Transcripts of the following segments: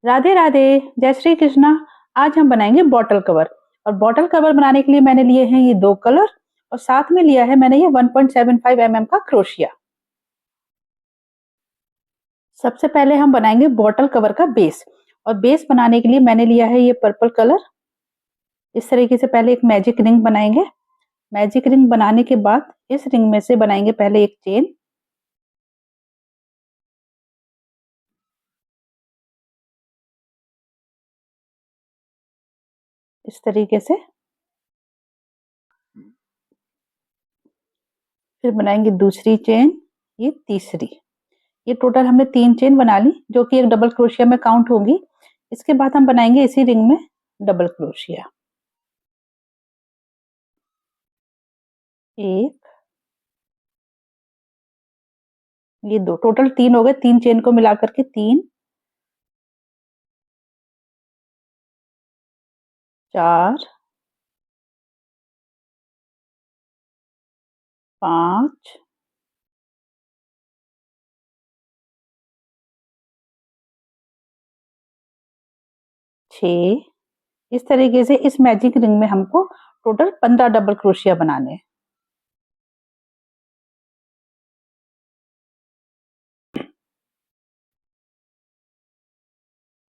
राधे राधे, जय श्री कृष्णा। आज हम बनाएंगे बॉटल कवर। और बॉटल कवर बनाने के लिए मैंने लिए हैं ये 2 कलर और साथ में लिया है मैंने ये 1.75 mm का क्रोशिया। सबसे पहले हम बनाएंगे बॉटल कवर का बेस। और बेस बनाने के लिए मैंने लिया है ये पर्पल कलर। इस तरीके से पहले एक मैजिक रिंग बनाएंगे। मैजिक रिंग बनाने के बाद इस रिंग में से बनाएंगे पहले एक चेन। इस तरीके से फिर बनाएंगे दूसरी चेन, ये तीसरी। ये टोटल हमने 3 चेन बना ली जो कि एक डबल क्रोशिया में काउंट होगी। इसके बाद हम बनाएंगे इसी रिंग में डबल क्रोशिया। 1, ये 2, टोटल 3 हो गए। 3 चेन को मिला करके 3, 4, 5, 6। इस तरीके से इस मैजिक रिंग में हमको टोटल 15 डबल क्रोशिया बनाने हैं।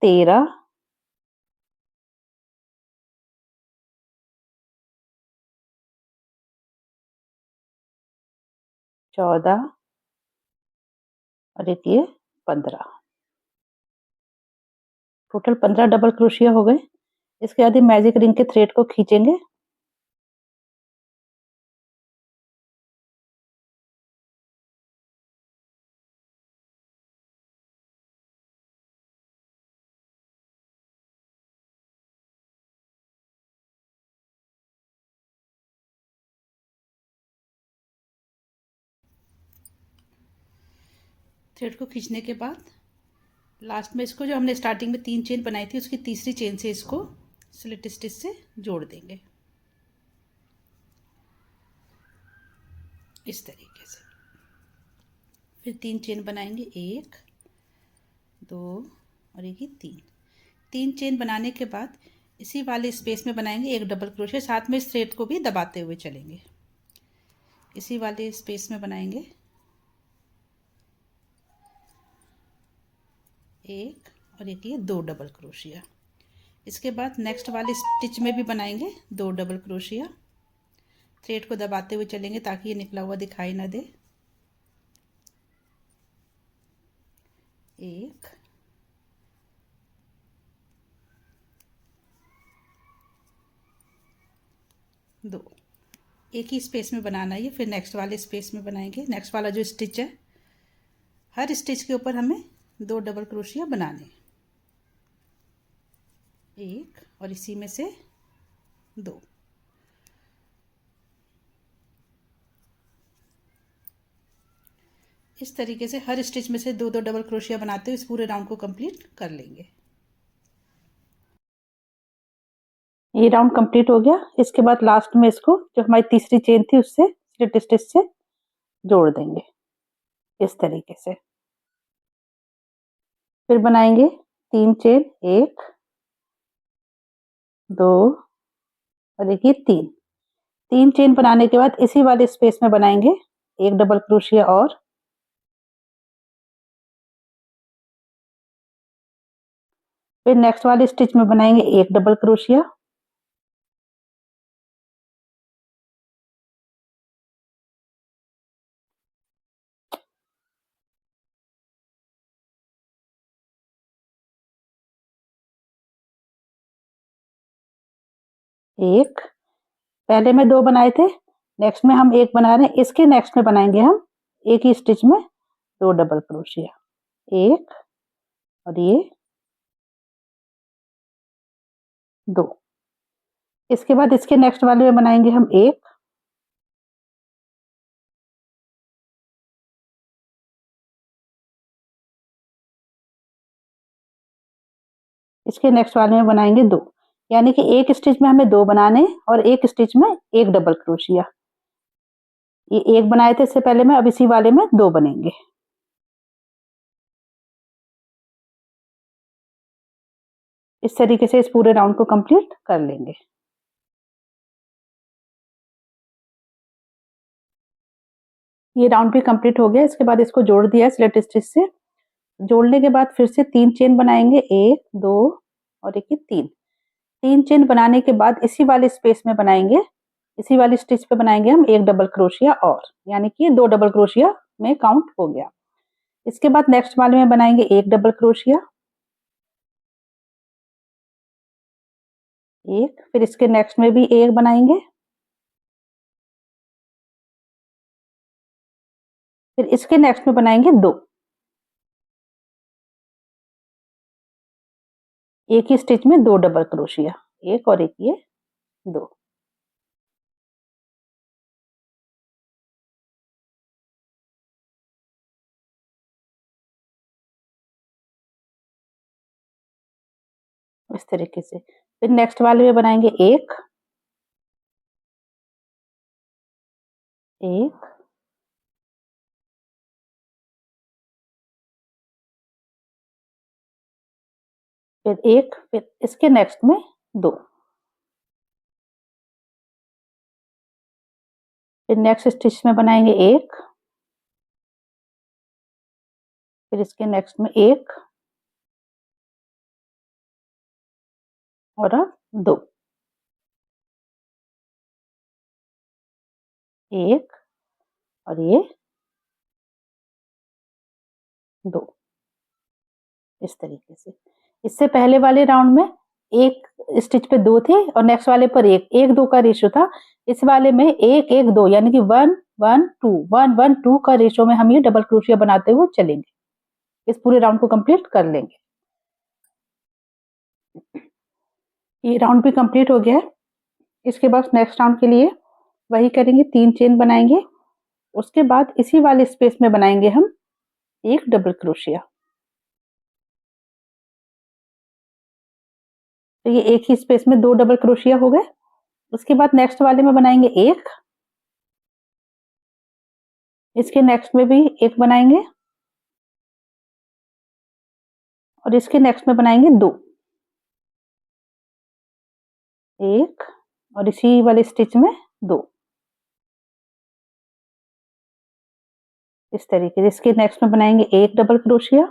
13, 14 और एक ये 15। टोटल 15 डबल क्रोशिया हो गए। इसके बाद मैजिक रिंग के थ्रेड को खींचेंगे। थ्रेड को खींचने के बाद लास्ट में इसको, जो हमने स्टार्टिंग में 3 चेन बनाई थी, उसकी तीसरी चेन से इसको स्लिट स्टिच से जोड़ देंगे इस तरीके से। फिर 3 चेन बनाएंगे, 1, 2 और एक ही 3। 3 चेन बनाने के बाद इसी वाले स्पेस में बनाएंगे एक डबल क्रोशिया। साथ में इस थ्रेड को भी दबाते हुए चलेंगे। इसी वाले स्पेस में बनाएंगे 1 और एक ये 2 डबल क्रोशिया। इसके बाद नेक्स्ट वाले स्टिच में भी बनाएंगे 2 डबल क्रोशिया। थ्रेड को दबाते हुए चलेंगे ताकि ये निकला हुआ दिखाई ना दे। 1, 2, एक ही स्पेस में बनाना है। फिर नेक्स्ट वाले स्पेस में बनाएंगे। नेक्स्ट वाला जो स्टिच है, हर स्टिच के ऊपर हमें 2 डबल क्रोशिया बनाने। 1 और इसी में से 2। इस तरीके से हर स्टिच में से 2-2 डबल क्रोशिया बनाते हुए इस पूरे राउंड को कंप्लीट कर लेंगे। ये राउंड कंप्लीट हो गया। इसके बाद लास्ट में इसको, जो हमारी तीसरी चेन थी, उससे स्लिट स्टिच से जोड़ देंगे इस तरीके से। फिर बनाएंगे 3 चेन, 1, 2 और एक ये 3। 3 चेन बनाने के बाद इसी वाले स्पेस में बनाएंगे एक डबल क्रोशिया और। फिर नेक्स्ट वाले स्टिच में बनाएंगे एक डबल क्रोशिया। एक, पहले में 2 बनाए थे, नेक्स्ट में हम 1 बना रहे हैं। इसके नेक्स्ट में बनाएंगे हम एक ही स्टिच में 2 डबल क्रोशिया। 1 और ये 2। इसके बाद इसके नेक्स्ट वाले में बनाएंगे हम 1, इसके नेक्स्ट वाले में बनाएंगे 2। यानी कि एक स्टिच में हमें 2 बनाने और एक स्टिच में 1 डबल क्रोशिया। ये 1 बनाए थे इससे पहले में, अब इसी वाले में 2 बनेंगे। इस तरीके से इस पूरे राउंड को कंप्लीट कर लेंगे। ये राउंड भी कंप्लीट हो गया। इसके बाद इसको जोड़ दिया स्लिट स्टिच से। जोड़ने के बाद फिर से 3 चेन बनाएंगे, 1 2 और एक 3। 3 चेन बनाने के बाद इसी वाले स्पेस में बनाएंगे, इसी वाली स्टिच पे बनाएंगे हम एक डबल क्रोशिया और, यानी कि 2 डबल क्रोशिया में काउंट हो गया। इसके बाद नेक्स्ट वाले में बनाएंगे एक डबल क्रोशिया, एक, फिर इसके नेक्स्ट में भी एक बनाएंगे, फिर इसके नेक्स्ट में बनाएंगे 2। एक ही स्टिच में 2 डबल क्रोशिया, एक और एक ये 2। इस तरीके से फिर नेक्स्ट वाले में बनाएंगे एक, एक, फिर एक, फिर इसके नेक्स्ट में 2, फिर नेक्स्ट स्टिच में बनाएंगे एक, फिर इसके नेक्स्ट में एक और अब 2, एक और ये 2। इस तरीके से इससे पहले वाले राउंड में एक स्टिच पे 2 थे और नेक्स्ट वाले पर एक, 1 2 का रेशियो था। इस वाले में 1 1 2 यानी कि 1 1 2 1 1 2 का रेशियो में हम ये डबल क्रोशिया बनाते हुए चलेंगे। इस पूरे राउंड को कंप्लीट कर लेंगे। ये राउंड भी कंप्लीट हो गया है। इसके बाद नेक्स्ट राउंड के लिए वही करेंगे, 3 चेन बनाएंगे। उसके बाद इसी वाले स्पेस में बनाएंगे हम एक डबल क्रोशिया। तो ये एक ही स्पेस में 2 डबल क्रोशिया हो गए। उसके बाद नेक्स्ट वाले में बनाएंगे एक, इसके नेक्स्ट में भी एक बनाएंगे और इसके नेक्स्ट में बनाएंगे 2, एक और इसी वाले स्टिच में 2। इस तरीके से इसके नेक्स्ट में बनाएंगे एक डबल क्रोशिया,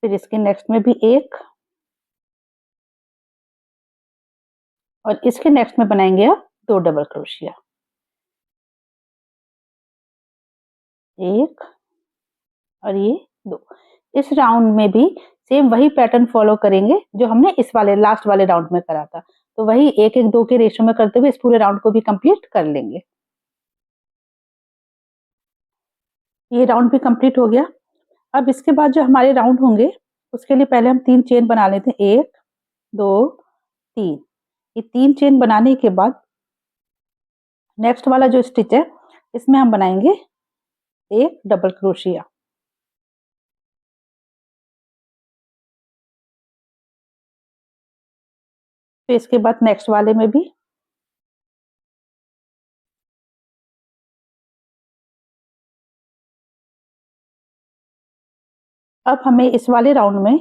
फिर इसके नेक्स्ट में भी एक और इसके नेक्स्ट में बनाएंगे अब 2 डबल क्रोशिया, एक और ये 2। इस राउंड में भी सेम वही पैटर्न फॉलो करेंगे जो हमने इस वाले लास्ट वाले राउंड में करा था। तो वही 1 1 2 के रेशियो में करते हुए इस पूरे राउंड को भी कंप्लीट कर लेंगे। ये राउंड भी कंप्लीट हो गया। अब इसके बाद जो हमारे राउंड होंगे उसके लिए पहले हम 3 चेन बना लेते हैं, 1 2 3। ये 3 चेन बनाने के बाद नेक्स्ट वाला जो स्टिच है इसमें हम बनाएंगे एक डबल क्रोशिया, फिर इसके बाद नेक्स्ट वाले में भी अब हमें इस वाले राउंड में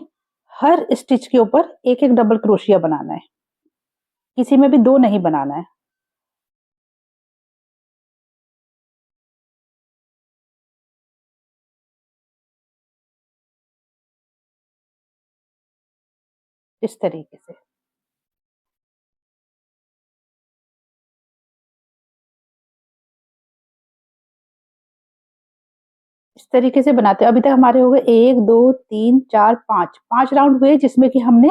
हर स्टिच के ऊपर एक एक डबल क्रोशिया बनाना है, किसी में भी 2 नहीं बनाना है। इस तरीके से इस तरीके से बनाते हैं। अभी तक हमारे हो गए 1 2 3 4 5 5 राउंड हुए जिसमें कि हमने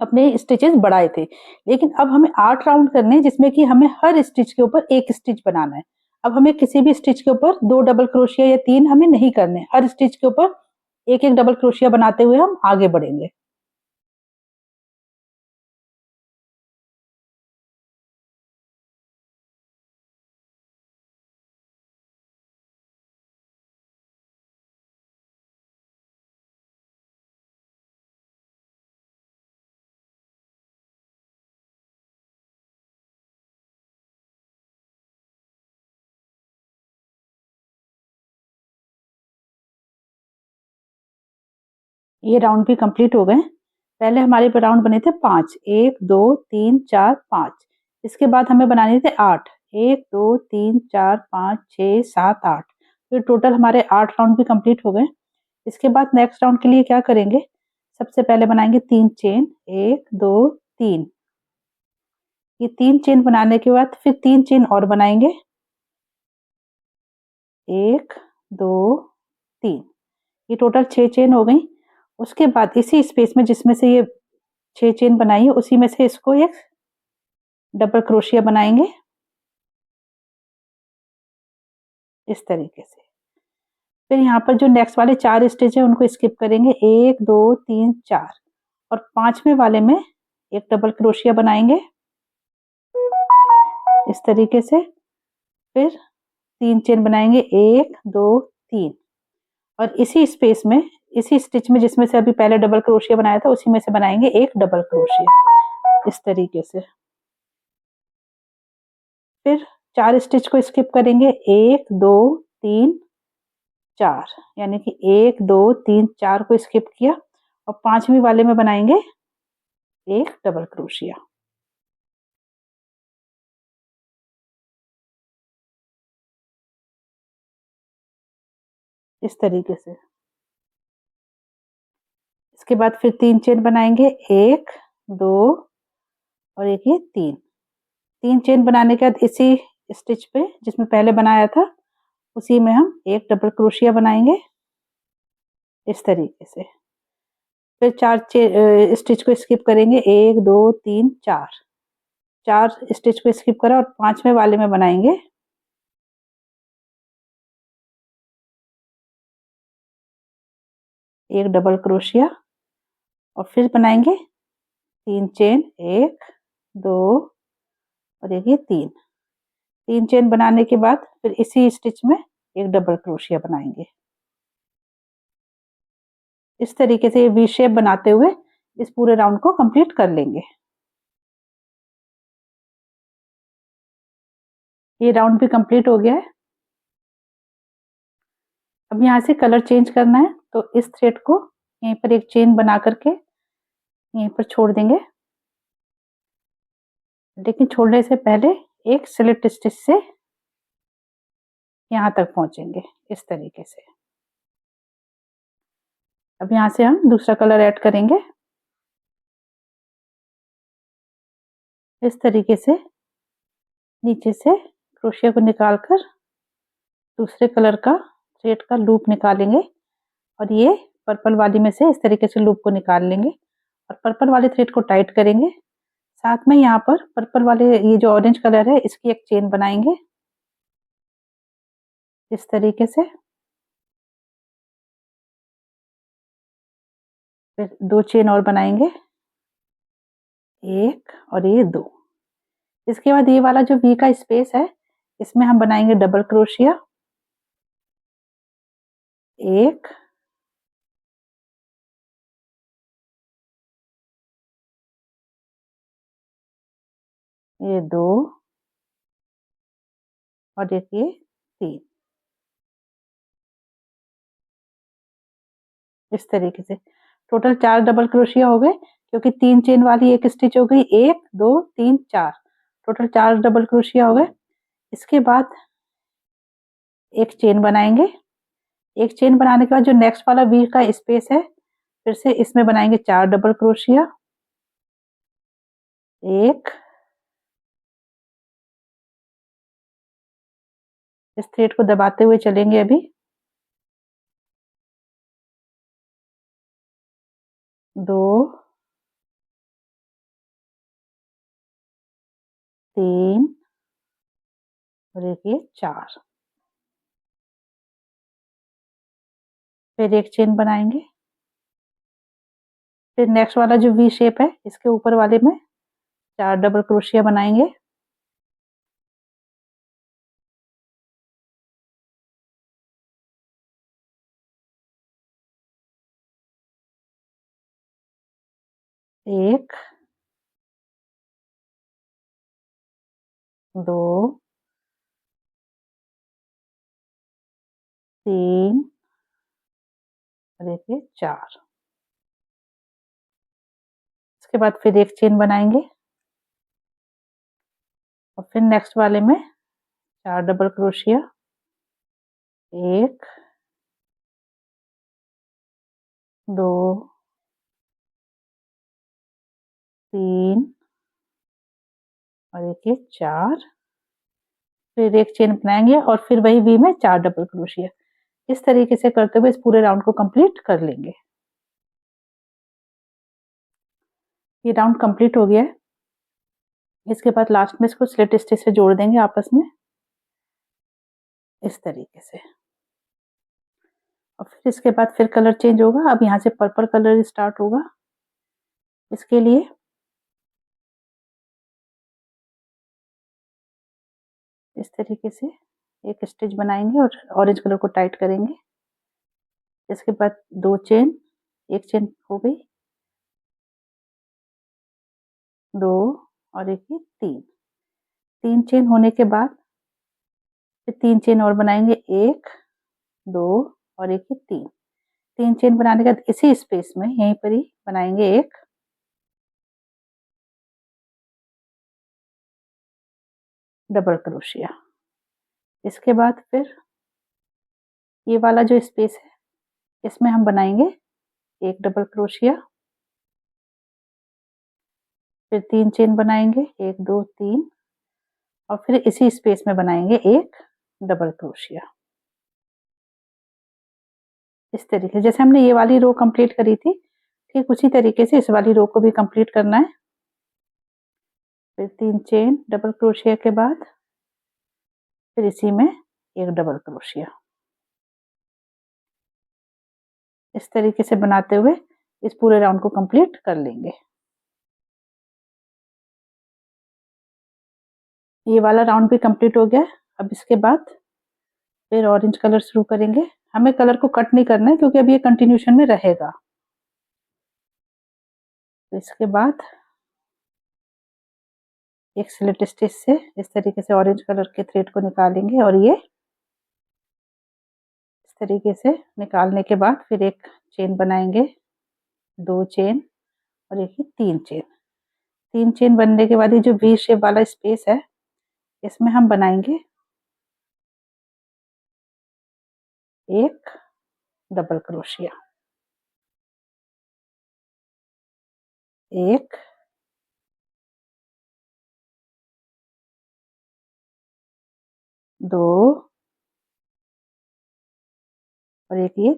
अपने स्टिचेस बढ़ाए थे। लेकिन अब हमें 8 राउंड करने हैं जिसमें कि हमें हर स्टिच के ऊपर एक स्टिच बनाना है। अब हमें किसी भी स्टिच के ऊपर 2 डबल क्रोशिया या 3 हमें नहीं करने, हर स्टिच के ऊपर एक एक डबल क्रोशिया बनाते हुए हम आगे बढ़ेंगे। ये राउंड भी कंप्लीट हो गए। पहले हमारे राउंड बने थे 5, 1 2 3 4 5। इसके बाद हमें बनाने थे 8, 1 2 3 4 5 6 7 8। तो टोटल हमारे 8 राउंड भी कंप्लीट हो गए। इसके बाद नेक्स्ट राउंड के लिए क्या करेंगे, सबसे पहले बनाएंगे 3 चेन, 1 2 3। ये 3 चेन बनाने के बाद फिर 3 चेन और बनाएंगे, 1 2 3। ये टोटल 6 चेन हो गई। उसके बाद इसी स्पेस में जिसमें से ये 6 चेन बनाई है उसी में से इसको एक डबल क्रोशिया बनाएंगे इस तरीके से। फिर यहाँ पर जो नेक्स्ट वाले 4 स्टिच है उनको स्किप करेंगे, 1 2 3 4। और 5वें वाले में एक डबल क्रोशिया बनाएंगे इस तरीके से। फिर 3 चेन बनाएंगे, 1 2 3। और इसी स्पेस में, इसी स्टिच में जिसमें से अभी पहले डबल क्रोशिया बनाया था उसी में से बनाएंगे एक डबल क्रोशिया इस तरीके से। फिर 4 स्टिच को स्किप करेंगे, 1 2 3 4। यानी कि 1 2 3 4 को स्किप किया और 5वीं वाले में बनाएंगे एक डबल क्रोशिया। इस तरीके से। इसके बाद फिर 3 चेन बनाएंगे, 1 2 और एक ये 3। 3 चेन बनाने के बाद इसी स्टिच पे जिसमें पहले बनाया था उसी में हम एक डबल क्रोशिया बनाएंगे इस तरीके से। फिर 4 स्टिच को स्किप करेंगे, 1 2 3 4। 4 स्टिच को स्किप करा और 5वें वाले में बनाएंगे एक डबल क्रोशिया। और फिर बनाएंगे 3 चेन, 1 2 और एक ये 3। 3 चेन बनाने के बाद फिर इसी स्टिच में एक डबल क्रोशिया बनाएंगे इस तरीके से। ये वी शेप बनाते हुए इस पूरे राउंड को कंप्लीट कर लेंगे। ये राउंड भी कंप्लीट हो गया है। अब यहाँ से कलर चेंज करना है तो इस थ्रेड को यहीं पर एक चेन बना करके यहीं पर छोड़ देंगे, लेकिन छोड़ने से पहले एक स्लिट स्टिच से यहाँ तक पहुंचेंगे इस तरीके से। अब यहाँ से हम दूसरा कलर ऐड करेंगे इस तरीके से। नीचे से क्रोशिया को निकालकर दूसरे कलर का थ्रेड का लूप निकालेंगे और ये पर्पल वाली में से इस तरीके से लूप को निकाल लेंगे और पर्पल वाले थ्रेड को टाइट करेंगे। साथ में यहाँ पर पर्पल वाले ये जो ऑरेंज कलर है इसकी एक चेन बनाएंगे इस तरीके से। फिर 2 चेन और बनाएंगे, 1 और ये 2। इसके बाद ये वाला जो वी का स्पेस है इसमें हम बनाएंगे डबल क्रोशिया, 1 ये 2 और एक ये 3 इस तरीके से। टोटल 4 डबल क्रोशिया हो गए क्योंकि 3 चेन वाली एक स्टिच हो गई, 1 2 3 4। टोटल 4 डबल क्रोशिया हो गए। इसके बाद एक चेन बनाएंगे। एक चेन बनाने के बाद जो नेक्स्ट वाला वी का स्पेस है फिर से इसमें बनाएंगे 4 डबल क्रोशिया, 1। इस थ्रेड को दबाते हुए चलेंगे अभी, 2 3 और एक ये 4। फिर एक चेन बनाएंगे। फिर नेक्स्ट वाला जो वी शेप है इसके ऊपर वाले में 4 डबल क्रोशिया बनाएंगे, 1 2 3 और एक ये 4। इसके बाद फिर एक चेन बनाएंगे और फिर नेक्स्ट वाले में 4 डबल क्रोशिया, 1 2 3 और एक 4, फिर एक चेन बनाएंगे और फिर वही वी में 4 डबल क्रोशिया। इस तरीके से करते हुए इस पूरे राउंड को कंप्लीट कर लेंगे। ये राउंड कंप्लीट हो गया है। इसके बाद लास्ट में इसको स्लिट स्टिच से जोड़ देंगे आपस में इस तरीके से, और फिर इसके बाद फिर कलर चेंज होगा। अब यहाँ से पर्पल कलर स्टार्ट होगा। इसके लिए इस तरीके से एक स्टिच बनाएंगे और ऑरेंज कलर को टाइट करेंगे। इसके बाद 2 चेन, एक चेन हो गई, 2 और एक 3 चेन होने के बाद फिर 3 चेन और बनाएंगे, 1 2 और एक 3 चेन बनाने के बाद इसी स्पेस में यहीं पर ही बनाएंगे एक डबल क्रोशिया। इसके बाद फिर ये वाला जो स्पेस है इसमें हम बनाएंगे एक डबल क्रोशिया, फिर 3 चेन बनाएंगे, 1 2 3 और फिर इसी स्पेस में बनाएंगे एक डबल क्रोशिया। इस तरीके जैसे हमने ये वाली रो कंप्लीट करी थी, ठीक उसी तरीके से इस वाली रो को भी कंप्लीट करना है। फिर 3 चेन डबल क्रोशिया के बाद फिर इसी में एक डबल क्रोशिया। इस तरीके से बनाते हुए इस पूरे राउंड को कंप्लीट कर लेंगे। ये वाला राउंड भी कंप्लीट हो गया। अब इसके बाद फिर ऑरेंज कलर शुरू करेंगे। हमें कलर को कट नहीं करना है क्योंकि अब ये कंटिन्यूशन में रहेगा। तो इसके बाद एक स्लिट स्टिच से इस तरीके से ऑरेंज कलर के थ्रेड को निकालेंगे और ये इस तरीके से निकालने के बाद फिर एक चेन बनाएंगे, 2 चेन और एक 3 चेन। 3 चेन बनने के बाद ये जो वी शेप वाला स्पेस है इसमें हम बनाएंगे एक डबल क्रोशिया, 1 2 और एक ये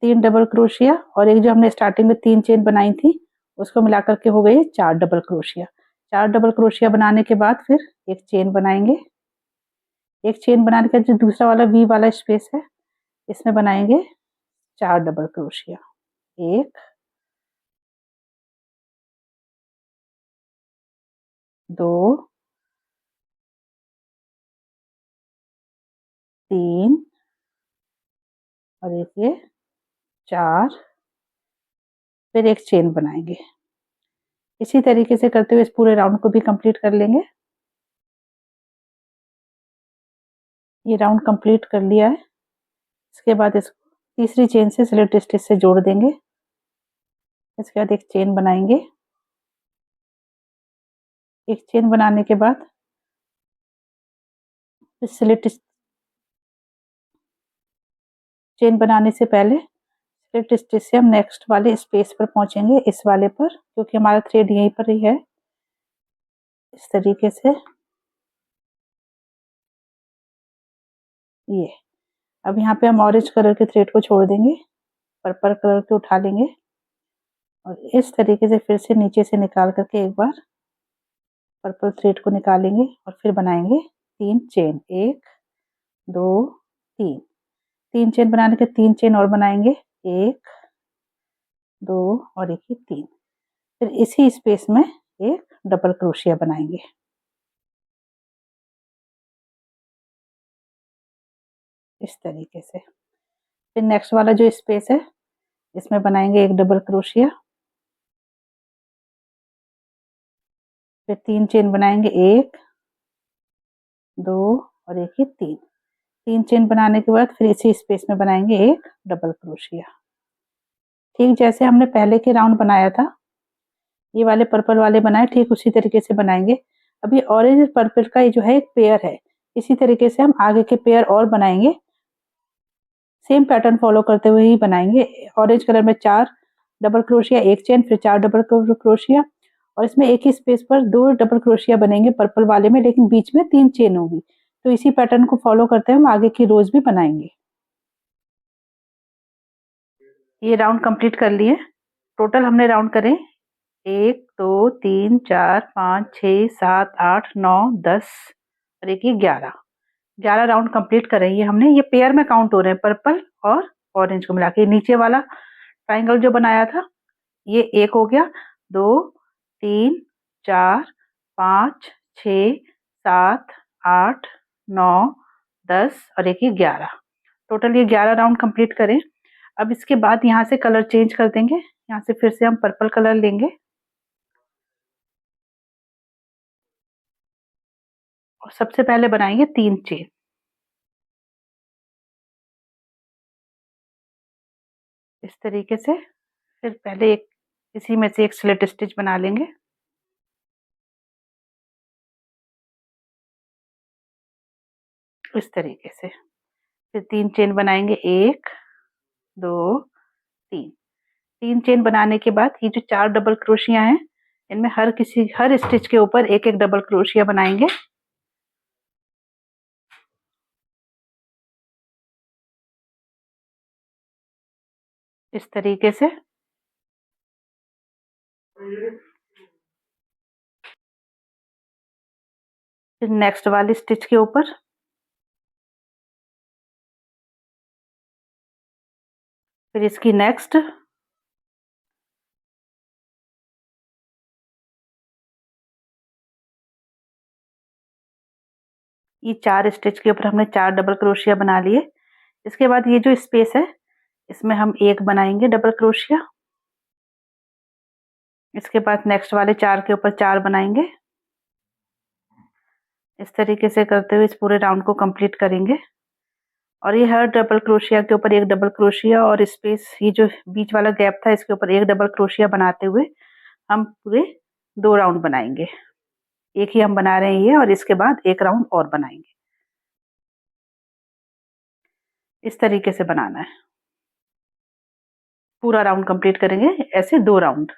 3 डबल क्रोशिया और एक जो हमने स्टार्टिंग में 3 चेन बनाई थी उसको मिलाकर के हो गई 4 डबल क्रोशिया। 4 डबल क्रोशिया बनाने के बाद फिर एक चेन बनाएंगे। एक चेन बनाने का जो दूसरा वाला वी वाला स्पेस है इसमें बनाएंगे 4 डबल क्रोशिया, 1 2 3 और एक ये 4, फिर एक चेन बनाएंगे। इसी तरीके से करते हुए इस पूरे राउंड को भी कंप्लीट कर लेंगे। ये राउंड कंप्लीट कर लिया है। इसके बाद इसको तीसरी चेन से स्लिट स्टिच से जोड़ देंगे। इसके बाद एक चेन बनाएंगे। एक चेन बनाने के बाद स्लिट चेन बनाने से पहले स्लिट स्टिच से हम नेक्स्ट वाले स्पेस पर पहुंचेंगे, इस वाले पर, क्योंकि हमारा थ्रेड यहीं पर ही है। इस तरीके से ये अब यहाँ पे हम ऑरेंज कलर के थ्रेड को छोड़ देंगे, पर्पल कलर के उठा लेंगे और इस तरीके से फिर से नीचे से निकाल करके एक बार पर्पल थ्रेड को निकालेंगे और फिर बनाएंगे 3 चेन, 1 2 3। 3 चेन बनाने के 3 चेन और बनाएंगे, 1 2 और एक ही 3। फिर इसी स्पेस में एक डबल क्रोशिया बनाएंगे। इस तरीके से फिर नेक्स्ट वाला जो स्पेस है इसमें बनाएंगे एक डबल क्रोशिया, फिर 3 चेन बनाएंगे, 1 2 और एक ही 3 चेन बनाने के बाद फिर इसी स्पेस में बनाएंगे एक डबल क्रोशिया। ठीक जैसे हमने पहले के राउंड बनाया था, ये वाले पर्पल वाले बनाए, ठीक उसी तरीके से बनाएंगे। अभी ऑरेंज पर्पल का ये जो है एक पेयर है, इसी तरीके से हम आगे के पेयर और बनाएंगे, सेम पैटर्न फॉलो करते हुए ही बनाएंगे। ऑरेंज कलर में 4 डबल क्रोशिया, 1 चेन, फिर 4 डबल क्रोशिया, और इसमें एक ही स्पेस पर 2 डबल क्रोशिया बनेंगे पर्पल वाले में, लेकिन बीच में 3 चेन होगी। तो इसी पैटर्न को फॉलो करते हुए हम आगे की रोज भी बनाएंगे। ये राउंड कंप्लीट कर लिए। टोटल हमने राउंड करे 1 2 3 4 5 6 7 8 9 10 और एक ये 11 राउंड कंप्लीट कर रही है हमने। ये पेयर में काउंट हो रहे हैं, पर्पल और ऑरेंज को मिला के। नीचे वाला ट्राइंगल जो बनाया था ये 1 हो गया, 2 3 4 5 6 7 8 9 10 और एक ये 11। टोटल ये 11 राउंड कंप्लीट करें। अब इसके बाद यहाँ से कलर चेंज कर देंगे, यहाँ से फिर से हम पर्पल कलर लेंगे और सबसे पहले बनाएंगे 3 चेन। इस तरीके से फिर पहले एक इसी में से एक स्लिट स्टिच बना लेंगे। इस तरीके से फिर 3 चेन बनाएंगे, 1 2 3। 3 चेन बनाने के बाद ये जो 4 डबल क्रोशिया हैं, इनमें हर स्टिच के ऊपर एक एक डबल क्रोशिया बनाएंगे। इस तरीके से फिर नेक्स्ट वाली स्टिच के ऊपर फिर इसकी नेक्स्ट, ये 4 स्टिच के ऊपर हमने 4 डबल क्रोशिया बना लिए। इसके बाद ये जो स्पेस है इसमें हम एक बनाएंगे डबल क्रोशिया। इसके बाद नेक्स्ट वाले 4 के ऊपर 4 बनाएंगे। इस तरीके से करते हुए इस पूरे राउंड को कंप्लीट करेंगे। और ये हर डबल क्रोशिया के ऊपर एक डबल क्रोशिया और स्पेस, ये जो बीच वाला गैप था इसके ऊपर एक डबल क्रोशिया बनाते हुए हम पूरे 2 राउंड बनाएंगे। एक ही हम बना रहे हैं ये, और इसके बाद एक राउंड और बनाएंगे। इस तरीके से बनाना है, पूरा राउंड कंप्लीट करेंगे ऐसे 2 राउंड।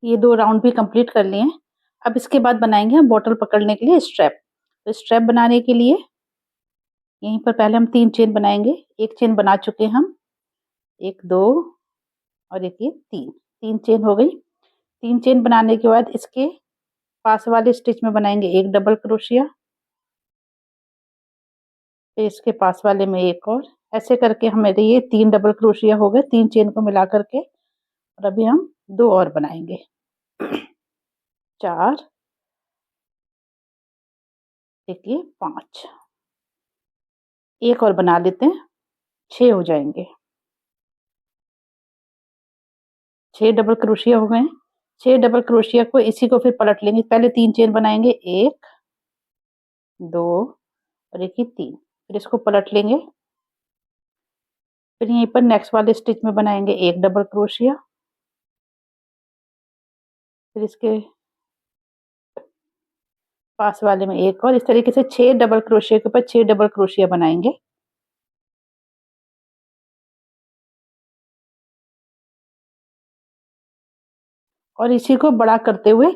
ये 2 राउंड भी कंप्लीट कर लिए हैं। अब इसके बाद बनाएंगे हम बॉटल पकड़ने के लिए स्ट्रैप। तो स्ट्रैप बनाने के लिए यहीं पर पहले हम 3 चेन बनाएंगे। एक चेन बना चुके हैं हम, 1 2 और एक ये 3 चेन हो गई। 3 चेन बनाने के बाद इसके पास वाले स्टिच में बनाएंगे एक डबल क्रोशिया, फिर इसके पास वाले में एक और। ऐसे करके हमारे ये 3 डबल क्रोशिया हो गए 3 चेन को मिला करके। और अभी हम 2 और बनाएंगे 4, एक ये 5, एक और बना लेते हैं, 6 हो जाएंगे। 6 डबल क्रोशिया हो गए। 6 डबल क्रोशिया को इसी को फिर पलट लेंगे। पहले 3 चेन बनाएंगे, 1 2 और एक ही 3, फिर इसको पलट लेंगे। फिर यहीं पर नेक्स्ट वाले स्टिच में बनाएंगे एक डबल क्रोशिया, फिर इसके पास वाले में एक और। इस तरीके से 6 डबल क्रोशिया के ऊपर 6 डबल क्रोशिया बनाएंगे। और इसी को बड़ा करते हुए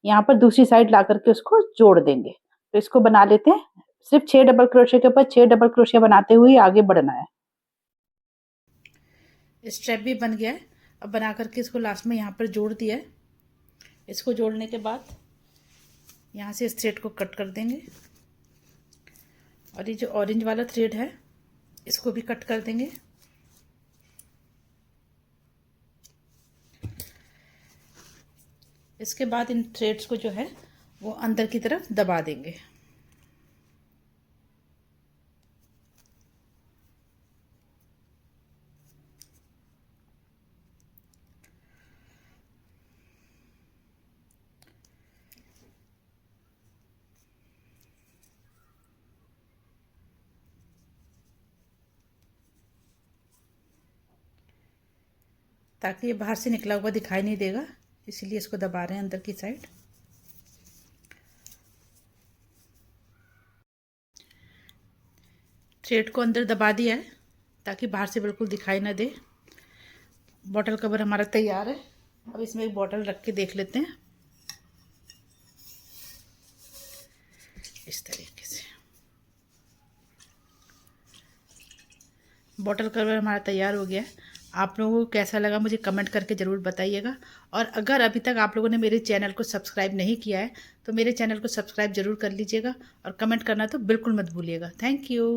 यहाँ पर दूसरी साइड ला करके उसको जोड़ देंगे। तो इसको बना लेते हैं। सिर्फ 6 डबल क्रोशिया के ऊपर 6 डबल क्रोशिया बनाते हुए आगे बढ़ना है। स्ट्रैप भी बन गया है। अब बना करके इसको लास्ट में यहाँ पर जोड़ दिया है। इसको जोड़ने के बाद यहाँ से इस थ्रेड को कट कर देंगे, और ये जो ऑरेंज वाला थ्रेड है इसको भी कट कर देंगे। इसके बाद इन थ्रेड्स को जो है वो अंदर की तरफ दबा देंगे। ताकि ये बाहर से निकला हुआ दिखाई नहीं देगा, इसीलिए इसको दबा रहे हैं अंदर की साइड। थ्रेड को अंदर दबा दिया है ताकि बाहर से बिल्कुल दिखाई ना दे। बॉटल कवर हमारा तैयार है। अब इसमें एक बॉटल रख के देख लेते हैं इस तरीके से। बॉटल कवर हमारा तैयार हो गया है। आप लोगों को कैसा लगा मुझे कमेंट करके ज़रूर बताइएगा। और अगर अभी तक आप लोगों ने मेरे चैनल को सब्सक्राइब नहीं किया है तो मेरे चैनल को सब्सक्राइब ज़रूर कर लीजिएगा और कमेंट करना तो बिल्कुल मत भूलिएगा। Thank you.